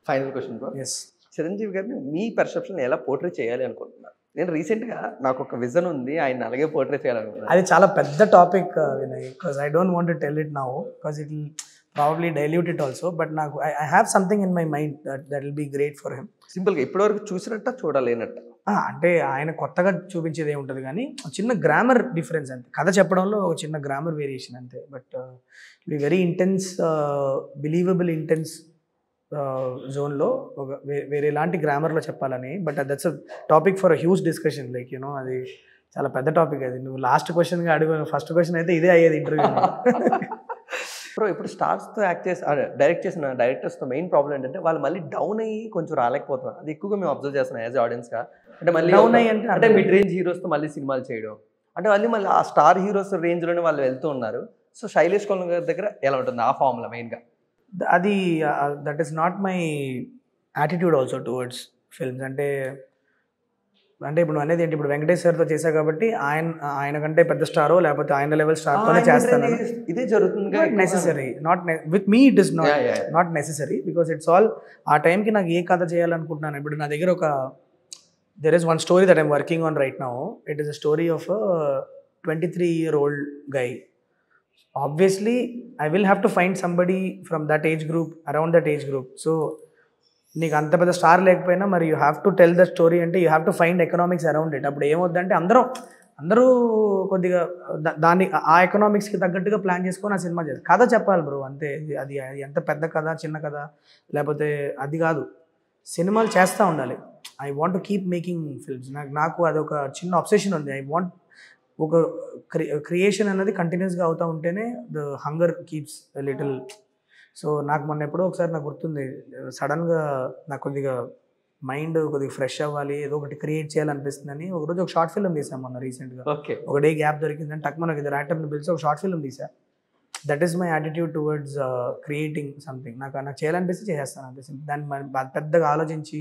Final question bro. Yes. Chiranjeevi గారిని మీ perception ఎలా పోర్ట్రే చేయాలి అనుకుంటున్నారు? నేను రీసెంట్గా నాకు ఒక విజన్ ఉంది, ఆయన అలాగే పోర్ట్రే చేయాలనుకుంటున్నాను. అది చాలా పెద్ద topic Vinay, because I don't want to tell it now because it will probably dilute it also. But నాకు I have something in my mind that will be great for him. సింపుల్గా ఇప్పటివరకు చూసినట్ట చూడలేనట్ట? అంటే ఆయన కొత్తగా చూపించేది ఏముంటుంది కానీ చిన్న గ్రామర్ డిఫరెన్స్ అంతే, కథ చెప్పడంలో ఒక చిన్న గ్రామర్ వేరియేషన్ అంతే. బట్ ఇది వెరీ ఇంటెన్స్, బిలీవబుల్ ఇంటెన్స్ జోన్లో ఒక వేరేలాంటి గ్రామర్లో చెప్పాలని. But that's a topic for a huge discussion, like you know అది చాలా పెద్ద టాపిక్. అది నువ్వు లాస్ట్ క్వశ్చన్గా అడుగు, ఫస్ట్ క్వశ్చన్ అయితే ఇదే అయ్యేది ఇంటర్వ్యూ. బ్రో ఇప్పుడు స్టార్స్తో యాక్ట్ చేసి డైరెక్ట్ చేసిన డైరెక్టర్స్తో మెయిన్ ప్రాబ్లం ఏంటంటే వాళ్ళు మళ్ళీ డౌన్ అయ్యి కొంచెం రాలేకపోతున్నారు. అది ఎక్కువగా మేము అబ్జర్వ్ చేస్తున్నాం యాజ్ ఆడియన్స్గా. అంటే మళ్ళీ డౌన్ అయ్యి అంటే మిడ్ రేంజ్ హీరోస్తో మళ్ళీ సినిమాలు చేయడం, అంటే మళ్ళీ ఆ స్టార్ హీరోస్ రేంజ్లోనే వాళ్ళు వెళ్తూ ఉన్నారు. సో శైలేష్ కొలను గారి దగ్గర ఎలా ఉంటుంది ఆ ఫార్ములా మెయిన్గా? అది that is not my attitude also towards films. అంటే ఇప్పుడు అనేది ఏంటి, ఇప్పుడు వెంకటేష్ సార్తో చేశా కాబట్టి ఆయన కంటే పెద్ద స్టారో లేకపోతే ఆయన లెవెల్ స్టార్తోనే చేస్తాను. ఇదే జరుగుతుంది. Necessary not with me, it is not necessary because it's all ఆ టైంకి నాకు ఏ కథ చేయాలనుకుంటున్నాను. ఇప్పుడు నా దగ్గర there is one story that I'm working on right now. It is a story of a 23-year-old guy. Obviously I will have to find somebody from that age group, around that age group. So నీకు అంత పెద్ద star లేకపోయినా మరి you have to tell the story, అంటే you have to find economics around it. అప్పుడు ఏమవుద్దంటే అందరూ కొద్దిగా దాన్ని ఆ ఎకనామిక్స్కి తగ్గట్టుగా ప్లాన్ చేసుకొని ఆ సినిమా చేయాలి. కథ చెప్పాలి బ్రో, అంతే. అది ఎంత పెద్ద కథ చిన్న కథ లేకపోతే అది కాదు, సినిమాలు చేస్తూ ఉండాలి. I want to keep making films. నాకు అదొక చిన్న అబ్సెషన్ ఉంది. ఐ వాంట్ ఒక క్రియేషన్ అనేది కంటిన్యూస్గా అవుతూ ఉంటేనే the hunger keeps little. So నాకు మొన్న ఎప్పుడో ఒకసారి నాకు గుర్తుంది, సడన్గా నాకు కొద్దిగా మైండ్ కొద్దిగా ఫ్రెష్ అవ్వాలి, ఏదో ఒకటి క్రియేట్ చేయాలనిపిస్తుందని ఒకరోజు ఒక షార్ట్ ఫిల్మ్ తీసాను మొన్న రీసెంట్గా. ఒక డే గ్యాప్ దొరికిందని టక్ మనకి ఇద్దరు యాక్టర్ని పిలిచి ఒక షార్ట్ ఫిల్మ్ తీసా. That is my attitude towards creating something. నాకు చేయాలనిపిస్తే చేసేస్తాను అంతే. దాన్ని పెద్దగా ఆలోచించి